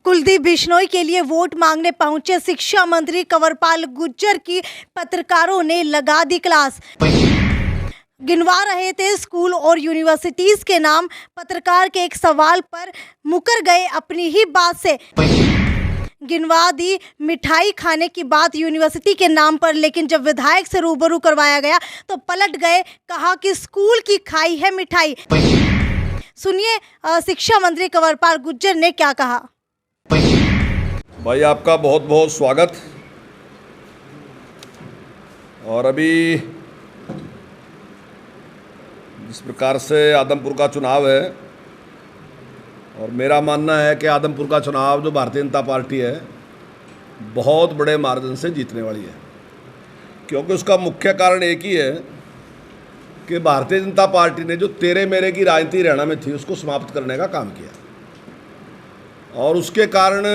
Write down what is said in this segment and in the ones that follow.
कुलदीप बिश्नोई के लिए वोट मांगने पहुंचे शिक्षा मंत्री कंवरपाल गुर्जर की पत्रकारों ने लगा दी क्लास। गिनवा रहे थे स्कूल और यूनिवर्सिटीज के नाम। पत्रकार के एक सवाल पर मुकर गए अपनी ही बात से। गिनवा दी मिठाई खाने की बात यूनिवर्सिटी के नाम पर, लेकिन जब विधायक से रूबरू करवाया गया तो पलट गए, कहा कि स्कूल की खाई है मिठाई। सुनिए शिक्षा मंत्री कंवरपाल गुर्जर ने क्या कहा। भाई आपका बहुत बहुत स्वागत। और अभी जिस प्रकार से आदमपुर का चुनाव है, और मेरा मानना है कि आदमपुर का चुनाव जो भारतीय जनता पार्टी है बहुत बड़े मार्जिन से जीतने वाली है, क्योंकि उसका मुख्य कारण एक ही है कि भारतीय जनता पार्टी ने जो तेरे मेरे की राजनीति हरियाणा में थी उसको समाप्त करने का काम किया। और उसके कारण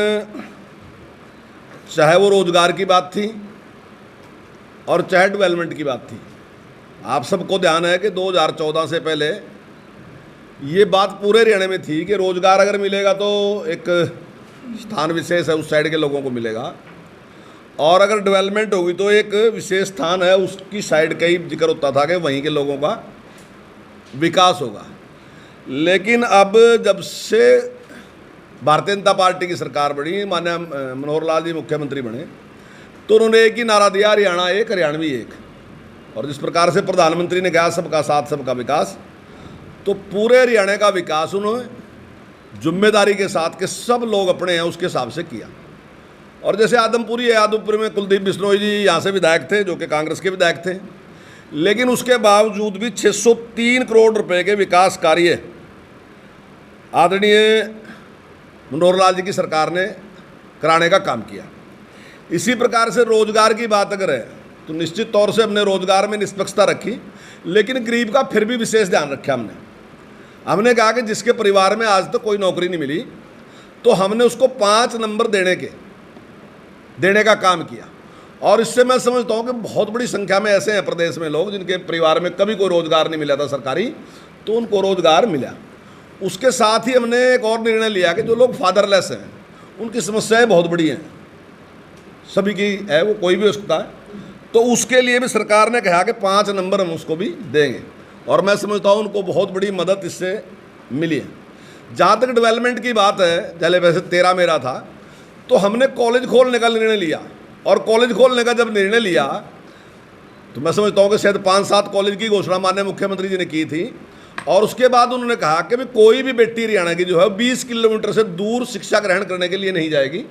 चाहे वो रोजगार की बात थी और चाहे डेवलपमेंट की बात थी, आप सबको ध्यान है कि 2014 से पहले ये बात पूरे हरियाणा में थी कि रोजगार अगर मिलेगा तो एक स्थान विशेष है उस साइड के लोगों को मिलेगा, और अगर डेवलपमेंट होगी तो एक विशेष स्थान है उसकी साइड का ही जिक्र होता था कि वहीं के लोगों का विकास होगा। लेकिन अब जब से भारतीय जनता पार्टी की सरकार बनी, माननीय मनोहर लाल जी मुख्यमंत्री बने, तो उन्होंने एक ही नारा दिया, हरियाणा एक हरियाणवी एक। और जिस प्रकार से प्रधानमंत्री ने कहा सबका साथ सबका विकास, तो पूरे हरियाणा का विकास उन्होंने जिम्मेदारी के साथ के सब लोग अपने हैं उसके हिसाब से किया। और जैसे आदमपुरी है, आदमपुर में कुलदीप बिश्नोई जी यहाँ से विधायक थे जो कि कांग्रेस के विधायक थे, लेकिन उसके बावजूद भी 603 करोड़ रुपए के विकास कार्य आदरणीय मनोहर लाल जी की सरकार ने कराने का काम किया। इसी प्रकार से रोजगार की बात अगर है तो निश्चित तौर से हमने रोजगार में निष्पक्षता रखी, लेकिन गरीब का फिर भी विशेष ध्यान रखा। हमने कहा कि जिसके परिवार में आज तक कोई नौकरी नहीं मिली तो हमने उसको 5 नंबर देने का काम किया। और इससे मैं समझता हूँ कि बहुत बड़ी संख्या में ऐसे हैं प्रदेश में लोग जिनके परिवार में कभी कोई रोजगार नहीं मिला था सरकारी, तो उनको रोजगार मिला। उसके साथ ही हमने एक और निर्णय लिया कि जो लोग फादरलेस हैं उनकी समस्याएं बहुत बड़ी हैं, सभी की है, वो कोई भी हो सकता है, तो उसके लिए भी सरकार ने कहा कि 5 नंबर हम उसको भी देंगे। और मैं समझता हूँ उनको बहुत बड़ी मदद इससे मिली है। जहाँ तक डेवलपमेंट की बात है, पहले वैसे तेरा मेरा था, तो हमने कॉलेज खोलने का निर्णय लिया। और कॉलेज खोलने का जब निर्णय लिया तो मैं समझता हूँ कि शायद 5-7 कॉलेज की घोषणा माननीय मुख्यमंत्री जी ने की थी। और उसके बाद उन्होंने कहा कि भाई कोई भी बेटी हरियाणा की जो है 20 किलोमीटर से दूर शिक्षा ग्रहण करने के लिए नहीं जाएगी,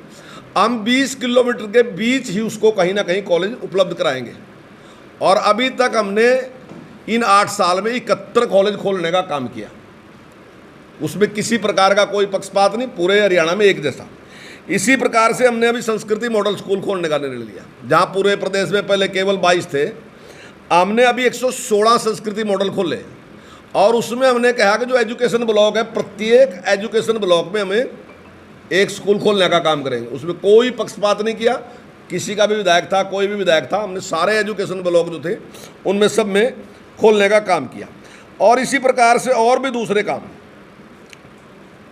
हम 20 किलोमीटर के बीच ही उसको कहीं ना कहीं कॉलेज उपलब्ध कराएंगे। और अभी तक हमने इन 8 साल में 71 कॉलेज खोलने का काम किया, उसमें किसी प्रकार का कोई पक्षपात नहीं, पूरे हरियाणा में एक जैसा। इसी प्रकार से हमने अभी संस्कृति मॉडल स्कूल खोलने का निर्णय लिया, जहां पूरे प्रदेश में पहले केवल 22 थे, हमने अभी 116 संस्कृति मॉडल खोले। और उसमें हमने कहा कि जो एजुकेशन ब्लॉक है, प्रत्येक एजुकेशन ब्लॉक में हमें एक स्कूल खोलने का काम करेंगे। उसमें कोई पक्षपात नहीं किया, किसी का भी विधायक था, कोई भी विधायक था, हमने सारे एजुकेशन ब्लॉक जो थे उनमें सब में खोलने का काम किया। और इसी प्रकार से और भी दूसरे काम,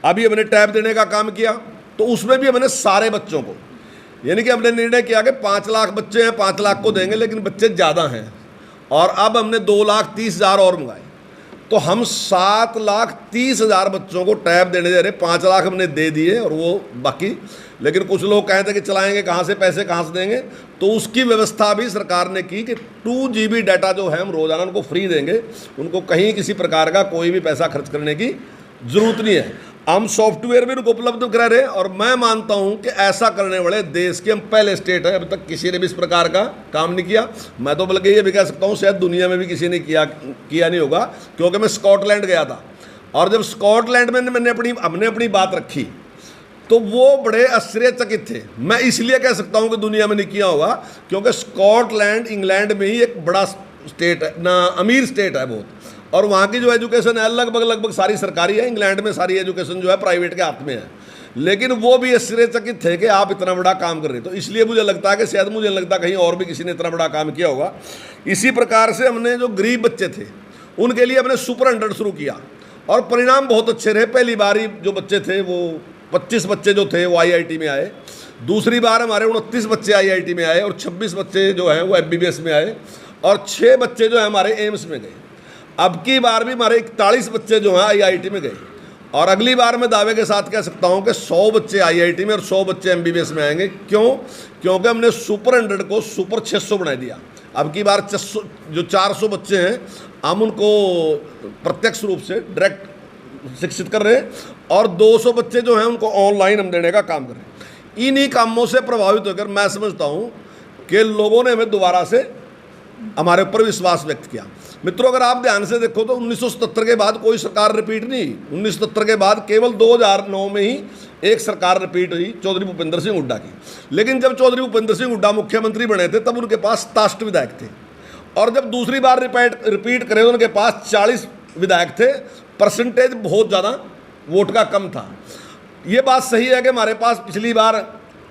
अभी हमने टैब देने का काम किया, तो उसमें भी हमने सारे बच्चों को, यानी कि हमने निर्णय किया कि 5 लाख बच्चे हैं, 5 लाख को देंगे, लेकिन बच्चे ज़्यादा हैं। और अब हमने 2,30,000 और मंगाए, तो हम 7,30,000 बच्चों को टैब देने दे रहे। 5 लाख हमने दे दिए और वो बाकी, लेकिन कुछ लोग कहते कि चलाएंगे कहाँ से, पैसे कहाँ से देंगे, तो उसकी व्यवस्था भी सरकार ने की कि 2 GB डाटा जो है हम रोज़ाना उनको फ्री देंगे, उनको कहीं किसी प्रकार का कोई भी पैसा खर्च करने की ज़रूरत नहीं है। हम सॉफ्टवेयर भी उनको उपलब्ध करा रहे हैं। और मैं मानता हूं कि ऐसा करने वाले देश के हम पहले स्टेट है, अभी तक किसी ने भी इस प्रकार का काम नहीं किया। मैं तो बल्कि ये भी कह सकता हूं शायद दुनिया में भी किसी ने किया नहीं होगा, क्योंकि मैं स्कॉटलैंड गया था, और जब स्कॉटलैंड में हमने अपनी बात रखी तो वो बड़े आश्चर्यचकित थे। मैं इसलिए कह सकता हूं कि दुनिया में नहीं किया होगा, क्योंकि स्कॉटलैंड इंग्लैंड में ही एक बड़ा स्टेट है ना, अमीर स्टेट है बहुत, और वहाँ की जो एजुकेशन है लगभग सारी सरकारी है। इंग्लैंड में सारी एजुकेशन जो है प्राइवेट के हाथ में है, लेकिन वो भी आश्चर्यचकित थे कि आप इतना बड़ा काम कर रहे। तो इसलिए मुझे लगता है कि शायद मुझे लगता कहीं और भी किसी ने इतना बड़ा काम किया होगा। इसी प्रकार से हमने जो गरीब बच्चे थे उनके लिए हमने सुपर 100 शुरू किया, और परिणाम बहुत अच्छे रहे। पहली बार ही जो बच्चे थे वो 25 बच्चे जो थे वो आईआईटी में आए, दूसरी बार हमारे 29 बच्चे आईआईटी में आए और 26 बच्चे जो हैं वो एमबीबीएस में आए और 6 बच्चे जो हैं हमारे एम्स में गए। अब की बार भी हमारे 41 बच्चे जो हैं आईआईटी में गए और अगली बार मैं दावे के साथ कह सकता हूं कि 100 बच्चे आईआईटी में और 100 बच्चे एमबीबीएस में आएंगे। क्यों? क्योंकि हमने सुपर 100 को सुपर 600 बना दिया। अब की बार 600 जो 400 बच्चे हैं हम उनको प्रत्यक्ष रूप से डायरेक्ट शिक्षित कर रहे हैं और 200 बच्चे जो हैं उनको ऑनलाइन हम देने का काम कर रहे हैं। इन्हीं कामों से प्रभावित होकर मैं समझता हूं कि लोगों ने हमें दोबारा से हमारे ऊपर विश्वास व्यक्त किया। मित्रों, अगर आप ध्यान से देखो तो 1977 के बाद कोई सरकार रिपीट नहीं हुई। 1977 के बाद केवल 2009 में ही एक सरकार रिपीट हुई, चौधरी भूपेंद्र सिंह हुड्डा की। लेकिन जब चौधरी भूपेंद्र सिंह हुड्डा मुख्यमंत्री बने थे तब उनके पास 67 विधायक थे और जब दूसरी बार रिपीट करे उनके पास 40 विधायक थे। परसेंटेज बहुत ज़्यादा वोट का कम था। ये बात सही है कि हमारे पास पिछली बार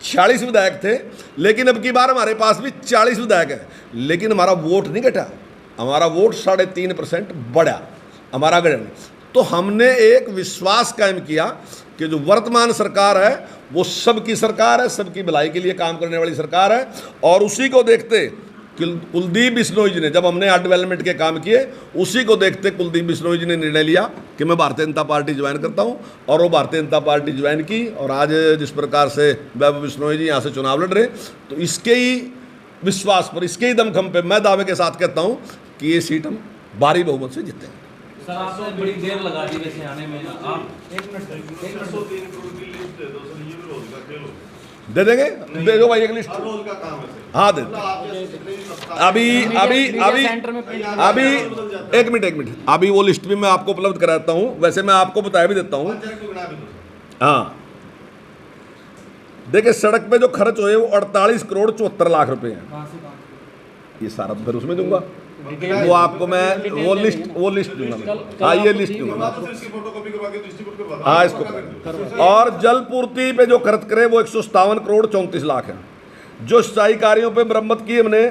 46 विधायक थे, लेकिन अब की बार हमारे पास भी 40 विधायक है, लेकिन हमारा वोट नहीं घटा, हमारा वोट 3.5% बढ़ा, हमारा गठन। तो हमने एक विश्वास कायम किया कि जो वर्तमान सरकार है वो सबकी सरकार है, सबकी भलाई के लिए काम करने वाली सरकार है। और उसी को देखते कुलदीप बिश्नोई जी ने, जब हमने आर्ट डेवलपमेंट के काम किए, उसी को देखते कुलदीप बिश्नोई जी ने निर्णय लिया कि मैं भारतीय जनता पार्टी ज्वाइन करता हूं और वो भारतीय जनता पार्टी ज्वाइन की। और आज जिस प्रकार से वैभव बिश्नोई जी यहाँ से चुनाव लड़ रहे, तो इसके ही विश्वास पर, इसके ही दमखम पे मैं दावे के साथ कहता हूँ कि ये सीट हम भारी बहुमत से जीतेंगे। सर, आपने बड़ी देर लगा दी वैसे आने में। आप दे देंगे, दे दो भाई एक लिस्ट। हाँ दे अभी अभी अभी अभी एक मिनट अभी वो लिस्ट भी मैं आपको उपलब्ध कराता हूँ। वैसे मैं आपको बता भी देता हूँ। हाँ देखिए, सड़क पे जो खर्च हुए वो 48 करोड़ 74 लाख रुपए हैं। ये सारा फिर उसमें दूंगा, वो आपको मैं वो लिस्ट दूंगा। हाँ ये लिस्ट दूंगा। हाँ इसको करें। और जल पूर्ति पे जो खर्च करे वो 157 करोड़ 34 लाख है। जो सिंचाई कार्यों पे मरम्मत की हमने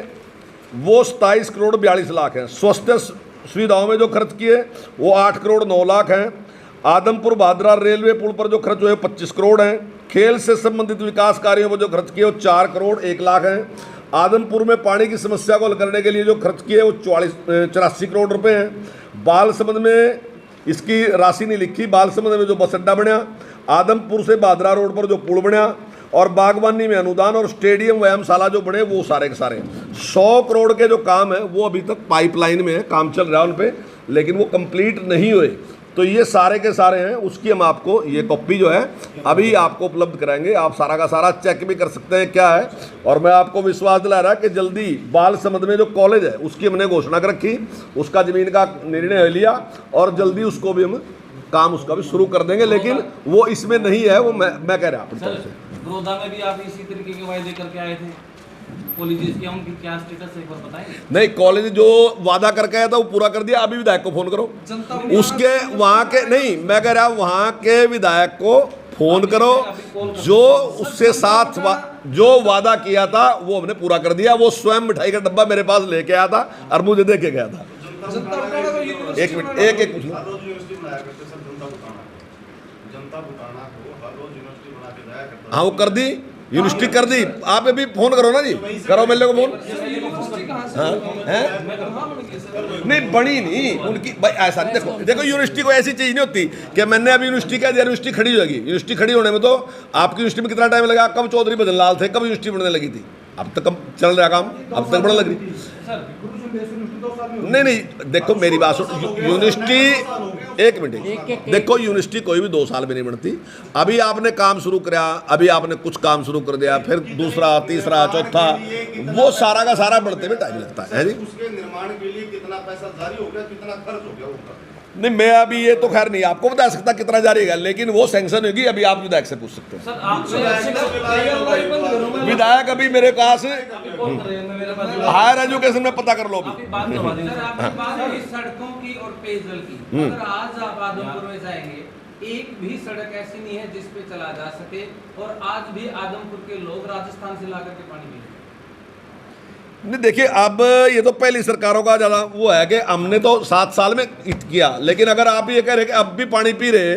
वो 27 करोड़ 42 लाख है। स्वास्थ्य सुविधाओं में जो खर्च किए वो 8 करोड़ 9 लाख हैं। आदमपुर भादरा रेलवे पुल पर जो खर्च हुए 25 करोड़ हैं। खेल से संबंधित विकास कार्यों पर जो खर्च किए वो 4 करोड़ 1 लाख हैं। आदमपुर में पानी की समस्या को हल करने के लिए जो खर्च किए वो 84 करोड़ रुपए हैं। बाल संबंध में इसकी राशि नहीं लिखी। बाल संबंध में जो बस अड्डा बनया, आदमपुर से भादरा रोड पर जो पुल बनया और बागवानी में अनुदान और स्टेडियम व्यायामशाला जो बने वो सारे के सारे 100 करोड़ के जो काम है वो अभी तक पाइपलाइन में है, काम चल रहा है उन पर, लेकिन वो कंप्लीट नहीं हुए। तो ये सारे के सारे हैं, उसकी हम आपको ये कॉपी जो है अभी आपको उपलब्ध कराएंगे। आप सारा का सारा चेक भी कर सकते हैं क्या है। और मैं आपको विश्वास दिला रहा कि जल्दी बाल संबंध में जो कॉलेज है उसकी हमने घोषणा कर रखी, उसका ज़मीन का निर्णय लिया और जल्दी उसको भी हम काम उसका भी शुरू कर देंगे। लेकिन वो इसमें नहीं है, वो मैं कह रहा हूँ। बड़ौदा में भी आप इसी तरीके के वायदे करके आए थे कॉलेजेस के, उनकी क्या स्टेटस है एक बार बताएं। नहीं, कॉलेज जो वादा करके आया था वो पूरा कर दिया। अभी विधायक को फोन करो, उसके वहाँ के नहीं, मैं कह रहा हूँ वहाँ के विधायक को फोन करो, जो उससे साथ जो वादा किया था वो हमने पूरा कर दिया। वो स्वयं मिठाई का डब्बा मेरे पास लेके आया था और मुझे दे के गया था। एक मिनट, एक पूछ लो। हाँ वो कर दी, यूनिवर्सिटी कर दी। आप अभी फोन करो ना जी, करो मेरे को फोन। हाँ हैं नहीं बनी नहीं उनकी भाई, ऐसा नहीं। देखो यूनिवर्सिटी को ऐसी चीज़ नहीं होती कि मैंने अभी यूनिवर्सिटी कह दिया यूनिवर्सिटी खड़ी हो जाएगी। यूनिवर्सिटी खड़ी होने में तो आपकी यूनिवर्सिटी में कितना टाइम लगा? कब चौधरी भजन लाल थे, कब यूनिवर्सिटी बनने लगी थी? अब तक कब चल रहा काम, अब तक बढ़ने लग रही। नहीं देखो मेरी बात सुनो, यूनिवर्सिटी एक मिनट देखो, यूनिवर्सिटी कोई भी 2 साल में नहीं बनती। अभी आपने काम शुरू किया, अभी आपने कुछ काम शुरू कर दिया, फिर दूसरा तीसरा चौथा, वो सारा का सारा बढ़ते हुए टाइम लगता है जी। उसके निर्माण के लिए कितना पैसा जारी हो गया, कितना खर्च हो गया उसका? नहीं मैं अभी ये तो खैर नहीं आपको बता सकता कितना जारी है, लेकिन वो सैंक्शन होगी। अभी आप विधायक से पूछ सकते हैं। विधायक अभी मेरे पास हायर एजुकेशन में पता कर लो। अभी सड़कों की और पेयजल की, अगर आज आप आदमपुर में जाएंगे, एक भी सड़क ऐसी नहीं है जिस पे चला जा सके, और आज भी आदमपुर के लोग राजस्थान से ला करके पानी पी। नहीं देखिए, अब ये तो पहली सरकारों का ज़्यादा वो है कि हमने तो 7 साल में किया, लेकिन अगर आप ये कह रहे कि अब भी पानी पी रहे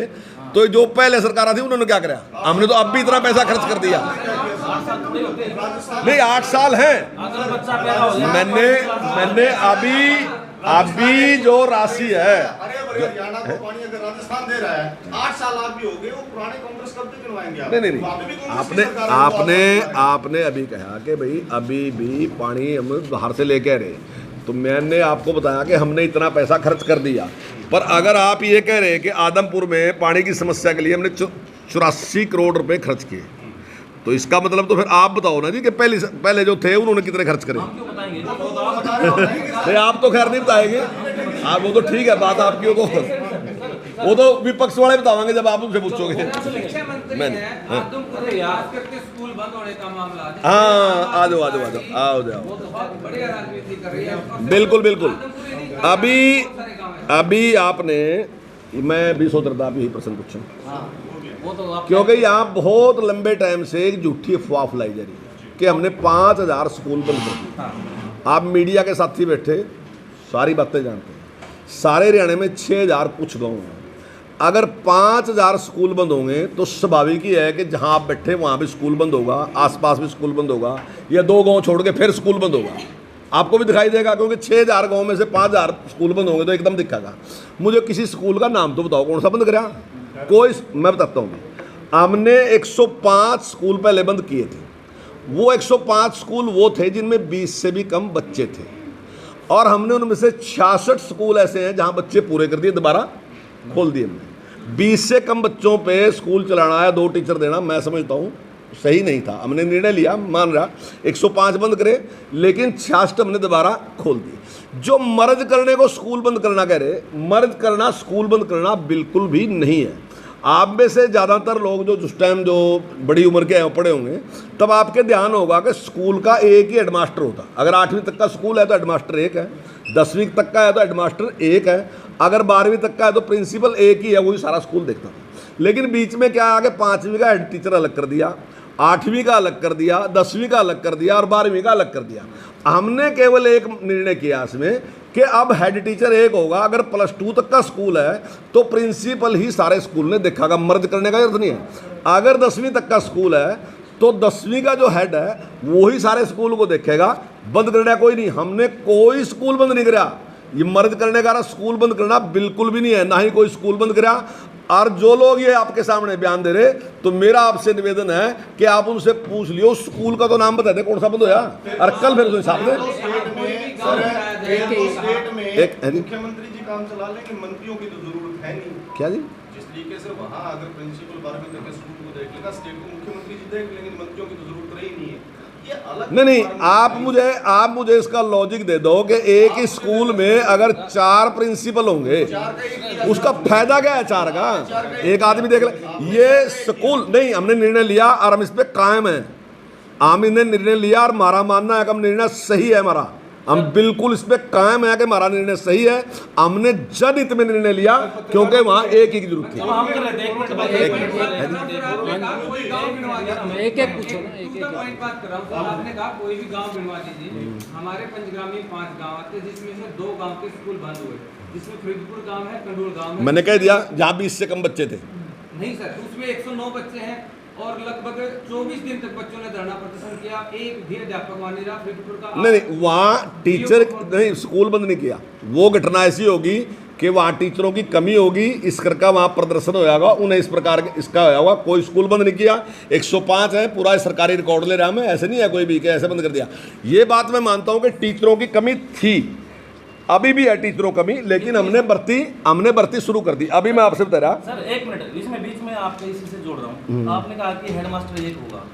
तो जो पहले सरकार थी उन्होंने क्या करा? हमने तो अब भी इतना पैसा खर्च कर दिया। 8 साल थोड़े होते हैं। नहीं 8 साल हैं। अगर बच्चा पैदा हो जाए मैंने अभी जो राशि है, हरियाणा को पानी अगर राजस्थान दे रहा है, 8 साल आप भी हो गए, वो पुराने कांग्रेस कब तक गिनवाएंगे आप? नहीं वहाँ पे भी कांग्रेस की सरकार है, आपने अभी कहा कि भाई अभी भी पानी हम बाहर से लेके आ रहे, तो मैंने आपको बताया कि हमने इतना पैसा खर्च कर दिया। पर अगर आप ये कह रहे हैं कि आदमपुर में पानी की समस्या के लिए हमने 84 करोड़ रुपए खर्च किए, तो इसका मतलब तो फिर आप बताओ ना जी कि पहले जो थे उन्होंने कितने खर्च करे। हम क्यों बताएंगे? वो तो आप बता रहे हो। नहीं आप तो खैर नहीं बताएंगे, आप वो तो ठीक है बात आपकी, वो तो विपक्ष वाले बताएंगे जब आप उनसे पूछोगे। शिक्षा मंत्री मैंने- हैं, आदमपुर में याद करके स्कूल बंद होने का मामला है। हाँ आ जाओ वो तो बहुत बढ़िया राजनीति कर रही है। बिल्कुल आदमपुर ही नहीं, बहुत सारे गाँव हैं। अभी आपने, मैं भी सोच रहा था आप यही प्रश्न पूछूं, वो तो आप क्योंकि यहाँ बहुत लंबे टाइम से एक झूठी अफवाह फैलाई जा रही है कि हमने 5000 स्कूल बंद कर दिए। आप मीडिया के साथी बैठे सारी बातें जानते हैं, सारे हरियाणा में 6000 कुछ गाँव हैं। अगर 5000 स्कूल बंद होंगे तो स्वाभाविक ही है कि जहाँ आप बैठे वहाँ भी स्कूल बंद होगा, आसपास भी स्कूल बंद होगा, या 2 गांव छोड़ के फिर स्कूल बंद होगा। आपको भी दिखाई देगा, क्योंकि 6000 गाँव में से 5000 स्कूल बंद होंगे तो एकदम दिखेगा। मुझे किसी स्कूल का नाम तो बताओ कौन सा बंद करा? कोई, मैं बताता हूँ। हमने 105 स्कूल पहले बंद किए थे। वो 105 स्कूल वो थे जिनमें 20 से भी कम बच्चे थे, और हमने उनमें से 66 स्कूल ऐसे हैं जहाँ बच्चे पूरे कर दिए, दोबारा खोल दिए हमने। 20 से कम बच्चों पे स्कूल चलाना या 2 टीचर देना मैं समझता हूँ सही नहीं था। हमने निर्णय लिया, मान रहा 105 बंद करे, लेकिन 66 हमने दोबारा खोल दिए। जो मर्ज करने को स्कूल बंद करना कह रहे, मर्ज करना स्कूल बंद करना बिल्कुल भी नहीं है। आप में से ज़्यादातर लोग जो उस टाइम जो बड़ी उम्र के पढ़े होंगे, तब आपके ध्यान होगा कि स्कूल का एक ही हेडमास्टर होता। अगर 8वीं तक का स्कूल है तो हेडमास्टर एक है, 10वीं तक का है तो हेडमास्टर एक है, अगर 12वीं तक का है तो प्रिंसिपल एक ही है, वही सारा स्कूल देखता था। लेकिन बीच में क्या आगे 5वीं का हेड टीचर अलग कर दिया, 8वीं का अलग कर दिया, 10वीं का अलग कर दिया और 12वीं का अलग कर दिया। हमने केवल एक निर्णय किया इसमें कि अब हेड टीचर एक होगा। अगर +2 तक का स्कूल है तो प्रिंसिपल ही सारे स्कूल ने देखेगा, मर्ज करने का अर्थ नहीं है। अगर 10वीं तक का स्कूल है तो 10वीं का जो हेड है वो ही सारे स्कूल को देखेगा, बंद करना कोई नहीं। हमने कोई स्कूल बंद नहीं करा, ये मर्ज करने का स्कूल बंद करना बिल्कुल भी नहीं है, ना ही कोई स्कूल बंद करा। और जो लोग ये आपके सामने बयान दे रहे, तो मेरा आपसे निवेदन है कि आप उनसे पूछ लियो स्कूल का तो नाम बता दे कौन सा बंद होया, और कल फिर हिसाब दे। स्टेट में एक है जी। मुख्यमंत्री जी काम चला लेंगे, मंत्रियों की तो जरूरत है नहीं। क्या जी? जिस तरीके से वहाँ अगर प्रिंसिपल 12वीं तक के स्कूल को देख लेगा, स्टेट को मुख्यमंत्री जी देख लेंगे, मंत्रियों की तो जरूरत रही नहीं है। ये अलग नहीं, आप मुझे इसका लॉजिक दे दो कि एक ही स्कूल में अगर 4 प्रिंसिपल होंगे, उसका फायदा क्या है 4 का? एक आदमी देख ले। ये स्कूल नहीं, हमने निर्णय लिया और हम इस पे कायम हैं। हमने निर्णय लिया और हमारा मानना है कि हम निर्णय सही है हमारा, हम बिल्कुल इस पे कायम है कि हमारा निर्णय सही है। हमने जनहित में निर्णय लिया क्योंकि वहाँ एक ही की जरूरत थी। हम कर रहे थे, एक मिनट भाई, एक मिनट कोई गांव गिनवा दीजिए। एक-एक पूछो ना, एक-एक। पॉइंट बात कर रहा हूँ सर, आपने कहा कोई भी गांव गिनवा दीजिए। हमारे पंचग्राम में 5 गांव आते हैं, जिसमें से 2 गांव के स्कूल बंद हुए, जिसमें फरीदपुर गांव है, कंडोल गांव है। मैंने कह दिया जहाँ 20 से कम बच्चे थे। नहीं सर, उसमें 109 बच्चे हैं और लगभग 24 दिन तक बच्चों ने धरना प्रदर्शन किया, एक भी अध्यापक वहां नहीं रहा। फरीदपुर का नहीं, वहाँ टीचर नहीं, स्कूल बंद नहीं किया। वो घटना ऐसी होगी कि वहाँ टीचरों की कमी होगी, इस करके वहाँ प्रदर्शन होगा होगा, उन्हें इस प्रकार इसका होया होगा। कोई स्कूल बंद नहीं किया। 105 है, पूरा सरकारी रिकॉर्ड ले रहा हूँ मैं, ऐसे नहीं है कोई भी कि ऐसे बंद कर दिया। ये बात मैं मानता हूँ कि टीचरों की कमी थी, अभी भी है टीचरों कमी, लेकिन हमने भर्ती शुरू कर दी। अभी मैं आपसे बता रहा। सर एक मिनट, इसमें बीच में आपके इसी से जोड़ रहा हूँ। आपने कहा कि हेडमास्टर एक होगा,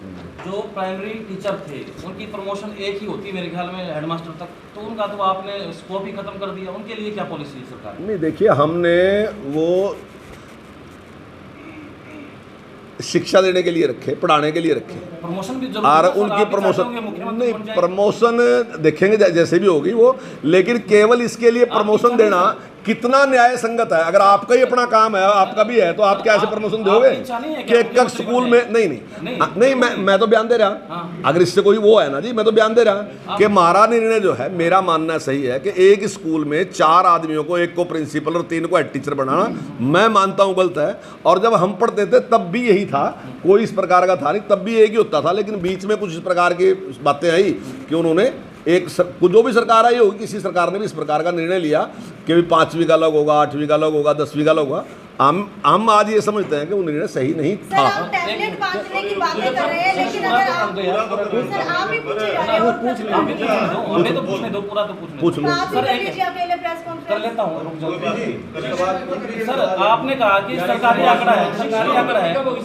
जो प्राइमरी टीचर थे उनकी प्रमोशन एक ही होती मेरे ख्याल में हेडमास्टर तक, तो उनका तो आपने स्कोप ही खत्म कर दिया। उनके लिए क्या पॉलिसी है सरकार? नहीं देखिए, हमने वो शिक्षा देने के लिए रखे, पढ़ाने के लिए रखे, प्रमोशन भी और उनकी प्रमोशन नहीं, प्रमोशन देखेंगे जैसे भी होगी वो, लेकिन केवल इसके लिए प्रमोशन देना कितना न्याय संगत है? अगर आपका ही अपना काम है, आपका भी है, तो आप क्या ऐसे प्रमोशन दोगे कि एक स्कूल में? नहीं, मैं तो बयान दे रहा, अगर इससे कोई वो है ना जी, मैं तो बयान दे रहा कि हमारा निर्णय जो है, मेरा मानना सही है कि एक स्कूल में 4 आदमियों को, एक को प्रिंसिपल और 3 को हेड टीचर बनाना, मैं मानता हूं गलत है। और जब हम पढ़ते थे तब भी यही था, कोई इस प्रकार का था नहीं, तब भी एक ही होता था। लेकिन बीच में कुछ इस प्रकार की बातें आई कि उन्होंने जो भी सरकार आई होगी, किसी सरकार ने भी इस प्रकार का निर्णय लिया कि भी 5वीं का अलग होगा, 8वीं का अलग होगा, 10वीं का अलग होगा। हम आज ये समझते हैं कि वो निर्णय सही नहीं था। आप टैबलेट बांटने की बातें कर रहे हैं, लेकिन अगर आप ही पूछे जा रहे हो, हमें तो पूछने दो, पूरा तो पूछ लो आप ही कर लीजिए अकेले प्रेस कर कॉन्फ्रेंस। लेता हूँ, रुक जाओ। सर, आपने कहा कि सरकारी आंकड़ा है,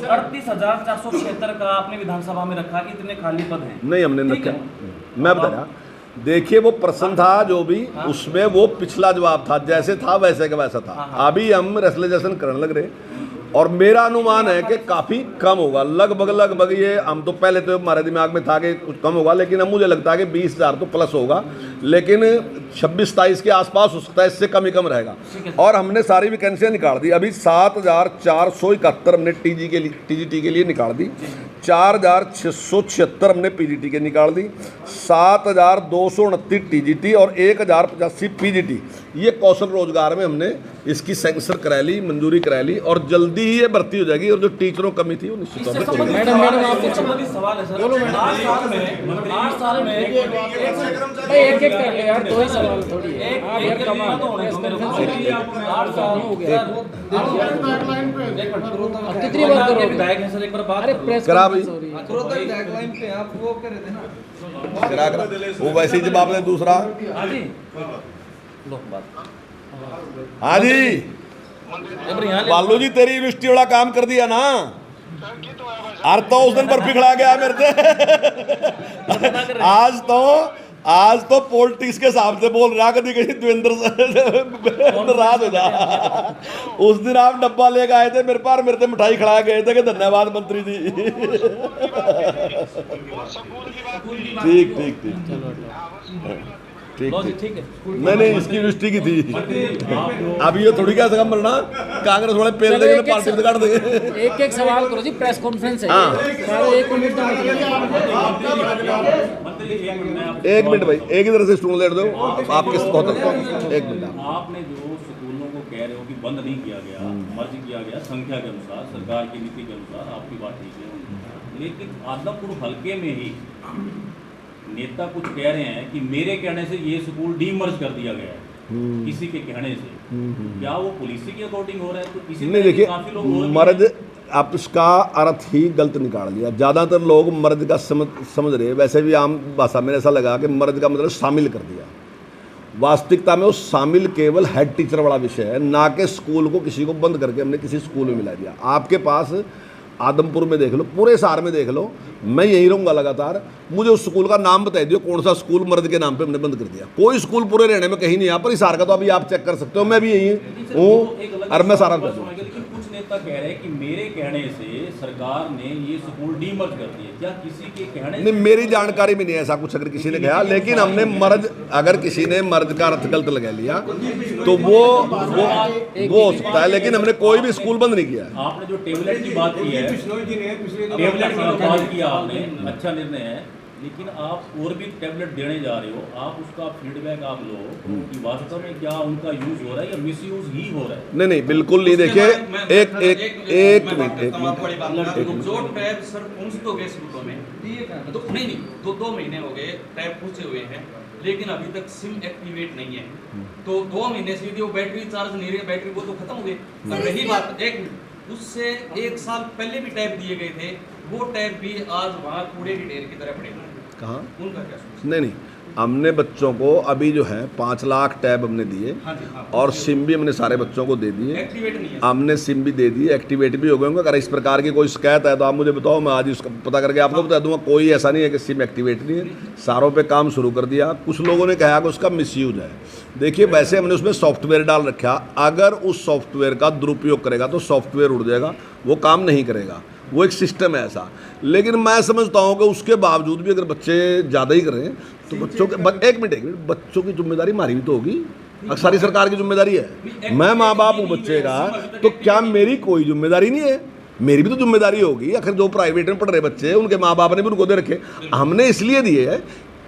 38,476 का आपने विधानसभा में रखा कि इतने खाली पद हैं। नहीं, हमने रखा, मैं बता रहा, देखिए वो प्रश्न था जो भी, उसमें वो पिछला जवाब था, जैसे था वैसे का वैसा था। अभी हम रेसलेशन करने लग रहे, और मेरा अनुमान है कि काफ़ी कम होगा, लगभग ये, हम तो पहले तो हमारे दिमाग में था कि कुछ कम होगा, लेकिन अब मुझे लगता है कि 20,000 तो प्लस होगा, लेकिन 26-27 के आसपास हो सकता है, इससे कम ही कम रहेगा। और हमने सारी वैकेंसियाँ निकाल दी, अभी 7,471 हमने टीजीटी के लिए निकाल दी, 4,676 हमने पीजीटी के निकाल दी, 7,229 टीजीटी और 1,085 पीजीटी। ये कौशल रोजगार में हमने इसकी सैंक्शन करा ली, मंजूरी करा ली, और जल्दी ही ये भर्ती हो जाएगी। और जो टीचरों की कमी थी वो निश्चित तौर पर मैडम आप कुछ सवाल है सर। 8 साल में एक कर ले यार, 2 ही सवाल थोड़ी है। आप यार कमाल तो होने दो मेरे को। 8 साल हो गया। कितनी बार करोगे? विधायक हैं सर, एक बार बात अरे प्रेस करा भाई, डेडलाइन पे आप वो कर रहे थे ना। करा वो वैसे ही जवाब दे। दूसरा, हाँ जी, लो बात। हाँ जी, एक बार यहाँ ले। बालू जी तेरी यूनिवर्सिटी वाला काम कर दिया ना, अरे तो उस दिन बर्फी खिला गया मेरे से। आज तो पॉलिटिक्स के हिसाब से बोल रहा, कभी कहीं देवेंद्र नाराज हो जा। उस दिन आप डब्बा लेकर आए थे मेरे पास, मेरे से मिठाई खिला गए थे कि धन्यवाद मंत्री जी। ठीक ठीक ठीक ठीक लो जी, ठीक। ठीक है। नहीं, इसकी यूनिवर्सिटी की थी। अब ये थोड़ी क्या सका मरना, कांग्रेस वाले पेल देंगे, पार्टी से काट देंगे। एक सवाल करो जी, प्रेस कॉन्फ्रेंस है। हाँ। सारे 1 मिनट का एक मिनट भाई, एक ही तरह से स्टूल लेट दो, आप किस बहुत एक मिनट। आपने जो स्कूलों को कह रहे हो कि बंद नहीं किया गया, मर्ज किया गया संख्या के अनुसार, सरकार की नीति के अनुसार, आपकी बात ठीक है, लेकिन आदमपुर हल्के में ही नेता कुछ कह रहे हैं कि मेरे कहने से ये स्कूल डीमर्ज कर दिया गया है, किसी के कहने से। क्या वो पुलिस के अकॉर्डिंग हो रहा है? तो किसी नहीं, देखिए, काफी लोग हो रहे हैं। मर्ज आप इसका अर्थ ही गलत निकाल लिया। ज़्यादातर लोग मर्ज का समझ रहे, वैसे भी आम भाषा में ऐसा लगा कि मर्ज का मतलब शामिल कर दिया। वास्तविकता में वो शामिल केवल हेड टीचर वाला विषय है, ना कि स्कूल को किसी को बंद करके हमने किसी स्कूल में मिला दिया। आपके पास आदमपुर में देख लो, पूरे शहर में देख लो, मैं यहीं रहूँगा लगातार, मुझे उस स्कूल का नाम बता दियो कौन सा स्कूल मर्द के नाम पे हमने बंद कर दिया। कोई स्कूल पूरे रहने में कहीं नहीं, यहाँ पर हिसार का तो अभी आप चेक कर सकते हो, मैं भी यहीं हूँ और मैं सारा बता दूँ। लेकिन कुछ नेता कह रहे हैं कि मेरे कहने से सरकार ने ये स्कूल डीमर्ज कर दिए। क्या किसी के कहने नहीं, मेरी जानकारी में नहीं ऐसा कुछ अगर किसी ने कहा, लेकिन हमने मर्ज, अगर किसी ने मर्ज का अर्थ गलत लगा लिया तो वो हो सकता है, लेकिन हमने कोई भी स्कूल बंद नहीं किया। आपने जो टेबलेट की बात की है, टेबलेट की जो बात किया आपने, अच्छा निर्णय है, लेकिन आप और भी टेबलेट देने जा रहे हो, आप उसका फीडबैक आप लो कि वास्तव में क्या उनका यूज हो रहा है या मिस यूज ही हो रहा है। नहीं, बिल्कुल नहीं। देखिए, एक मिनट, जो टैब सर पहुंच तो गए स्कूलों में, नहीं 2 महीने हो गए टैब पहुंचे हुए हैं, लेकिन अभी तक सिम एक्टिवेट नहीं है। तो 2 महीने से वो बैटरी चार्ज नहीं रही, बैटरी वो तो खत्म हो गई। अब रही बात, एक मिनट, उससे 1 साल पहले भी टैब दिए गए थे, वो टैब भी आज वहाँ कूड़े की ढेर की तरह पड़े हैं। कहाँ? उनका क्या सोच? नहीं, हमने बच्चों को अभी जो है 5 लाख टैब हमने दिए, हाँ जी, हाँ। और सिम भी हमने सारे बच्चों को दे दिए, एक्टिवेट नहीं है। हमने सिम भी दे दी, एक्टिवेट भी हो गए होंगे। अगर इस प्रकार की कोई शिकायत है तो आप मुझे बताओ, मैं आज उसका पता करके आपको बता दूंगा। कोई ऐसा नहीं है कि सिम एक्टिवेट नहीं है, सारों पे काम शुरू कर दिया। कुछ लोगों ने कहा कि उसका मिसयूज है। देखिए, वैसे हमने उसमें सॉफ्टवेयर डाल रखा, अगर उस सॉफ्टवेयर का दुरुपयोग करेगा तो सॉफ्टवेयर उड़ जाएगा, वो काम नहीं करेगा, वो एक सिस्टम है ऐसा। लेकिन मैं समझता हूँ कि उसके बावजूद भी अगर बच्चे ज़्यादा ही करें तो बच्चों के एक मिनट बच्चों की जिम्मेदारी हमारी भी तो होगी। सारी सरकार की जिम्मेदारी है। मैं माँ बाप हूँ बच्चे का, तो क्या मेरी कोई जिम्मेदारी नहीं है? मेरी भी तो जिम्मेदारी होगी। आखिर जो प्राइवेट में पढ़ रहे बच्चे, उनके माँ बाप ने भी उनको दे रखे। हमने इसलिए दिए है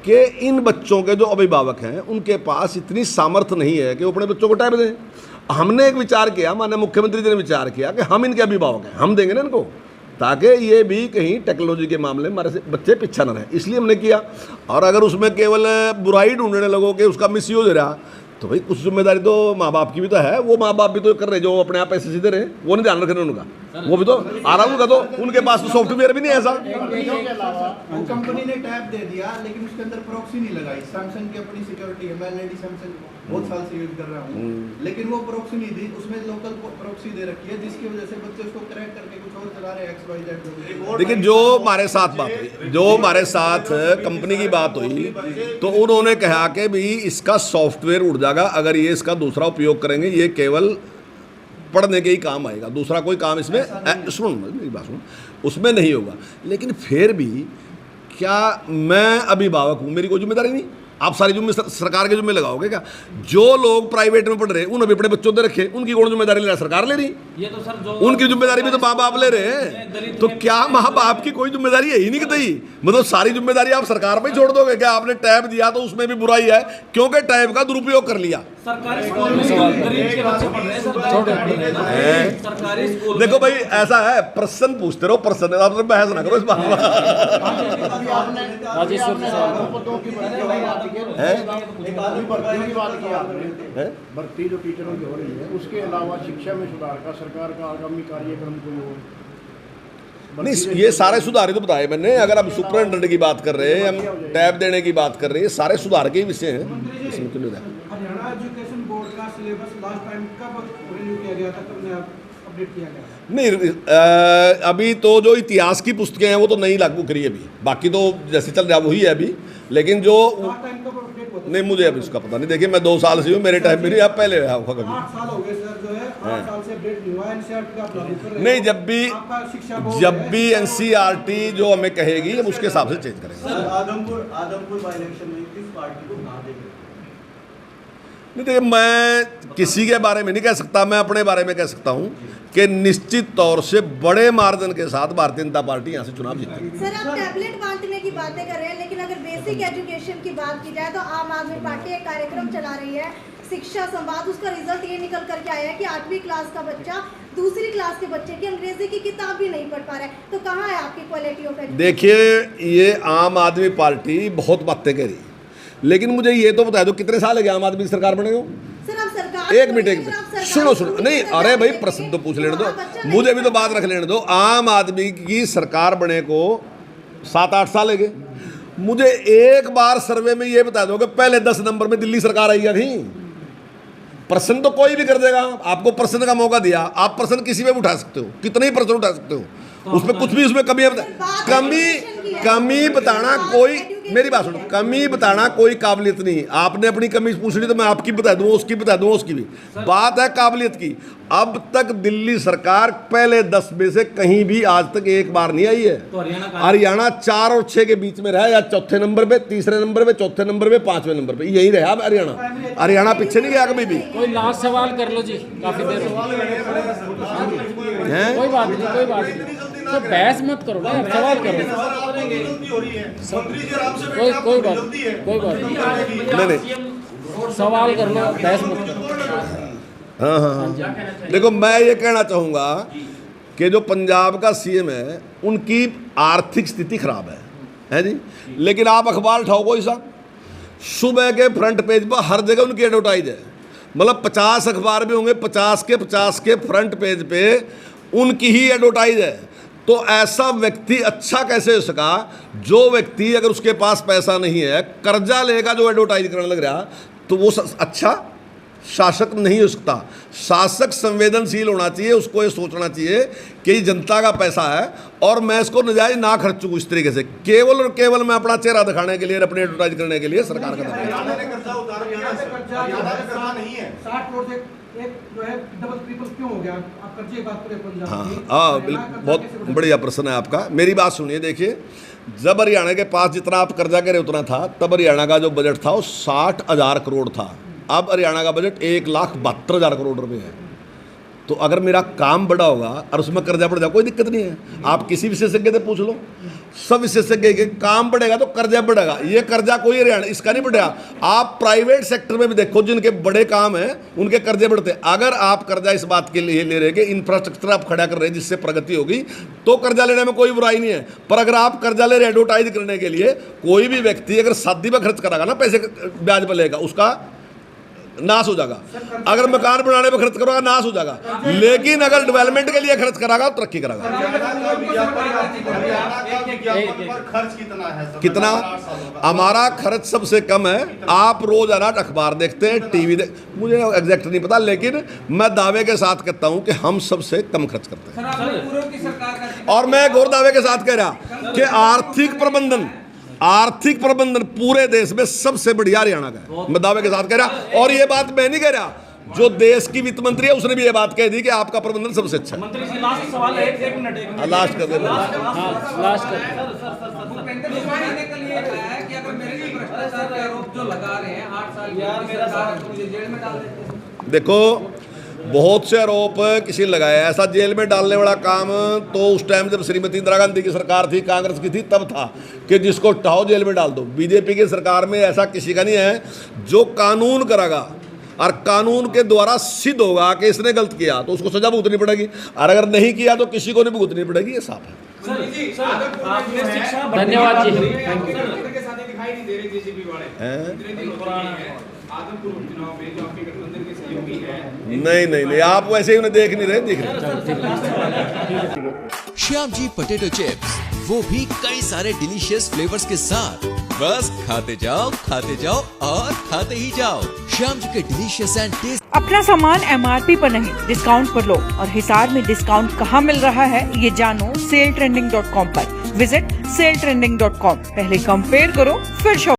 कि इन बच्चों के जो अभिभावक हैं उनके पास इतनी सामर्थ्य नहीं है कि वो अपने बच्चों को टैब दें। हमने एक विचार किया, माननीय मुख्यमंत्री जी ने विचार किया कि हम इनके अभिभावक हैं, हम देंगे ना इनको, ताकि ये भी कहीं टेक्नोलॉजी के मामले में हमारे से बच्चे पीछा न रहे। इसलिए हमने किया। और अगर उसमें केवल बुराई ढूंढने लगो कि उसका मिसयूज हो रहा, तो भाई कुछ जिम्मेदारी तो माँ बाप की भी तो है। वो माँ बाप भी तो कर रहे जो अपने आप पैसे सीधे रहे, वो नहीं ध्यान रख रहे उनका, वो भी तो आराम का, तो उनके पास तो सॉफ्टवेयर भी नहीं है ऐसा। वो कंपनी ने टैब दे दिया, लेकिन उसके अंदर प्रॉक्सी नहीं लगाई। सैमसंग की अपनी सिक्योरिटी है, मैं लेडी सैमसंग बहुत साल से यूज कर रहा हूँ, लेकिन वो प्रॉक्सी नहीं दी, उसमें लोकल प्रॉक्सी दे रखी है, जिसकी वजह से बच्चे उसको क्रैक करके कुछ और चला रहे हैं, XYZ। लेकिन जो हमारे साथ बात हुई, जो हमारे साथ कंपनी की बात हुई, तो उन्होंने कहा कि भाई इसका सॉफ्टवेयर उड़ जाएगा अगर ये इसका दूसरा उपयोग करेंगे, ये केवल पढ़ने के ही काम आएगा, दूसरा कोई काम इसमें सुन मेरी बात सुन उसमें नहीं होगा। लेकिन फिर भी क्या मैं अभिभावक हूँ, मेरी कोई जिम्मेदारी नहीं? आप सारी जिम्मेदारी सरकार के जिम्मे लगाओगे क्या? जो लोग प्राइवेट में पढ़ रहे हैं उन्होंने अपने बच्चों दे रखे, उनकी कौन जिम्मेदारी ले रहा है? सरकार ले रही। ये तो सर जो उनकी जिम्मेदारी भी तो माँ बाप ले रहे हैं। तो क्या माँ बाप की कोई जिम्मेदारी है ही नहीं कि मतलब सारी जिम्मेदारी आप सरकार पे छोड़ दोगे क्या? आपने टैब दिया तो उसमें भी बुराई है, क्योंकि टैब का दुरुपयोग कर लिया। सरकारी स्कूल में गरीब के बच्चे पढ़ रहे हैं, सरकारी स्कूल। देखो भाई ऐसा है, प्रश्न पूछते रहो, प्रश्न आप बहस ना करो इस बात में। भर्ती जो टीचरों की हो रही है, उसके अलावा शिक्षा में सुधार का सरकार का आगामी कार्यक्रम कोई हो? नहीं, ये सारे सुधार तो बताए मैंने। अगर हम सुपरिटेंडेंट की बात कर रहे हैं, हम टैब देने की बात कर रहे हैं, सारे सुधार के ही विषय हैं। इसमें तो हरियाणा एजुकेशन बोर्ड का सिलेबस लास्ट टाइम कब रिन्यू किया गया था, कब अपडेट किया गया? नहीं, अभी तो जो इतिहास की पुस्तकें हैं वो तो नहीं लागू करी अभी, बाकी तो जैसे चल रहा वही है अभी। लेकिन जो नहीं, मुझे अभी उसका पता नहीं। देखिए मैं 2 साल से हूँ, मेरे टाइम में नहीं, आप पहले आया होगा कभी। 8 साल हो गए सर, जो है 8 साल से अपडेट नहीं हुआ। एनसीईआरटी का आप लागू कर रहे हो। नहीं, जब भी एनसीईआरटी जो हमें कहेगी हम उसके हिसाब से चेंज करेंगे। आदमपुर बाई इलेक्शन में किस पार्टी को कहाँ देंगे? नहीं, देखिए मैं किसी के बारे में नहीं कह सकता, मैं अपने बारे में कह सकता हूँ कि निश्चित तौर से बड़े मार्जिन के साथ भारतीय जनता पार्टी यहाँ से चुनाव जीतेगी। सर आप टैबलेट बांटने की बातें कर रहे हैं, लेकिन अगर बेसिक एजुकेशन की बात की जाए तो आम आदमी पार्टी एक कार्यक्रम चला रही है, शिक्षा संवाद। उसका रिजल्ट ये निकल करके आया है कि 8वीं क्लास का बच्चा दूसरी क्लास के बच्चे की अंग्रेजी की किताब भी नहीं पढ़ पा रहा है। तो कहाँ है आपकी क्वालिटी ऑफ एजुकेशन? देखिए ये आम आदमी पार्टी बहुत बातें कह रही, लेकिन मुझे ये तो बता दो कितने साल लगे आम आदमी की सरकार बने को? सर आप सरकार एक मिनट सुनो नहीं, अरे भाई प्रश्न तो पूछ लेने दो, मुझे भी तो बात रख लेने दो। आम आदमी की सरकार बने को 7-8 साल लगे। मुझे एक बार सर्वे में ये बता दो कि पहले 10 नंबर में दिल्ली सरकार आई या नहीं? प्रश्न तो कोई भी कर देगा, आपको प्रश्न का मौका दिया, आप प्रश्न किसी में भी उठा सकते हो, कितने ही प्रश्न उठा सकते हो, उसमें कुछ भी उसमें कमी बताना कोई, मेरी बात सुनो, कमी बताना कोई काबिलियत नहीं। आपने अपनी कमी पूछ ली तो मैं आपकी बता दूंगा, उसकी बता दूंगा, उसकी भी बात है काबिलियत की। अब तक दिल्ली सरकार पहले 10 में से कहीं भी आज तक एक बार नहीं आई है। तो हरियाणा 4 और 6 के बीच में रहा, या चौथे नंबर पे, तीसरे नंबर पे, चौथे नंबर पे, 5वें नंबर पे, यही रहा हरियाणा पीछे नहीं गया कभी भी। कोई लास्ट सवाल कर लो जी, काफी देर हो गई। कोई बात नहीं, कोई बात नहीं, तो बहस मत करो ना, सवाल करो। कोई बात नहीं, सवाल कर लो, बहस मत करो। हाँ, देखो मैं ये कहना चाहूँगा कि जो पंजाब का सीएम है उनकी आर्थिक स्थिति खराब है जी। लेकिन आप अखबार उठाओ कोई सा, सुबह के फ्रंट पेज पर हर जगह उनकी एडवर्टाइज है। मतलब 50 अखबार भी होंगे, 50 के फ्रंट पेज पे उनकी ही एडवर्टाइज है। तो ऐसा व्यक्ति अच्छा कैसे हो सका? जो व्यक्ति अगर उसके पास पैसा नहीं है, कर्जा लेगा, जो एडवर्टाइज करने लग रहा, तो वो अच्छा शासक नहीं हो सकता। शासक संवेदनशील होना चाहिए, उसको ये सोचना चाहिए कि ये जनता का पैसा है और मैं इसको नजायज ना खर्चूं इस तरीके से, केवल और केवल मैं अपना चेहरा दिखाने के लिए, अपने एडवर्टाइज करने के लिए सरकार का हाँ, बहुत बढ़िया प्रश्न है आपका। मेरी बात सुनिए, देखिए जब हरियाणा के पास जितना आप कर्जा करे उतना था, तब हरियाणा का जो बजट था वो 60,000 करोड़ था। अब हरियाणा का बजट 1,72,000 करोड़ रुपए है। तो अगर मेरा काम बड़ा होगा और उसमें कर्जा बढ़ जाए कोई दिक्कत नहीं है। आप किसी विशेषज्ञ से पूछ लो, सब विशेषज्ञ के काम बढ़ेगा तो कर्जा बढ़ेगा। ये कर्जा कोई हरियाणा इसका नहीं बढ़ेगा। आप प्राइवेट सेक्टर में भी देखो, जिनके बड़े काम हैं उनके कर्जे बढ़ते हैं। अगर आप कर्जा इस बात के लिए ले रहे कि इंफ्रास्ट्रक्चर आप खड़ा कर रहे हैं जिससे प्रगति होगी, तो कर्जा लेने में कोई बुराई नहीं है। पर अगर आप कर्जा ले रहे एडवर्टाइज करने के लिए, कोई भी व्यक्ति अगर शादी में खर्च करागा ना पैसे ब्याज पर लेगा, उसका नाश हो जाएगा। अगर मकान बनाने पे खर्च करोगा नाश हो जाएगा, लेकिन अगर डेवलपमेंट के लिए खर्च करागा तो तरक्की करागा। खर्च कितना है? कितना? हमारा खर्च सबसे कम है। आप रोजाना अखबार देखते हैं, टीवी मुझे एग्जैक्ट नहीं पता, लेकिन मैं दावे के साथ कहता हूं कि हम सबसे कम खर्च करते हैं। और मैं एक और दावे के साथ कह रहा कि आर्थिक प्रबंधन पूरे देश में सबसे बढ़िया हरियाणा का है। मैं दावे के साथ कह रहा, और ये बात मैं नहीं कह रहा, जो देश की वित्त मंत्री है उसने भी ये बात कह दी कि आपका प्रबंधन सबसे अच्छा है। मंत्री जी लास्ट सवाल है, एक मिनट लास्ट कर दे। लास्ट कर कि अगर मेरे लिए भ्रष्टाचार के आरोप जो लगा रहे हैं 8 साल की मुझे जेल में डाल देते हैं। देखो, बहुत से आरोप किसी ने लगाया, ऐसा जेल में डालने वाला काम तो उस टाइम जब श्रीमती इंदिरा गांधी की सरकार थी, कांग्रेस की थी, तब था कि जिसको उठाओ जेल में डाल दो। बीजेपी की सरकार में ऐसा किसी का नहीं है। जो कानून करेगा और कानून के द्वारा सिद्ध होगा कि इसने गलत किया तो उसको सजा भुगतनी पड़ेगी, और अगर नहीं किया तो किसी को नहीं भुगतनी पड़ेगी। ये साफ है। धन्यवाद जी। दिखाई नहीं दे रहे जेसीबी वाले आदमपुर चुनाव में जो आपके गठबंधन के सहयोगी हैं। नहीं, आप वैसे ही उन्हें देख नहीं रहे, दिख रहे। श्याम जी पोटैटो चिप्स, वो भी कई सारे डिलीशियस फ्लेवर्स के साथ। बस खाते जाओ और खाते ही जाओ। श्याम जी के डिलीशियस एंड टेस्ट। अपना सामान MRP पर नहीं, डिस्काउंट पर लो। और हिसार में डिस्काउंट कहाँ मिल रहा है ये जानो saletrending.com पर। Visit saletrending.com। पहले कंपेयर करो फिर शॉप।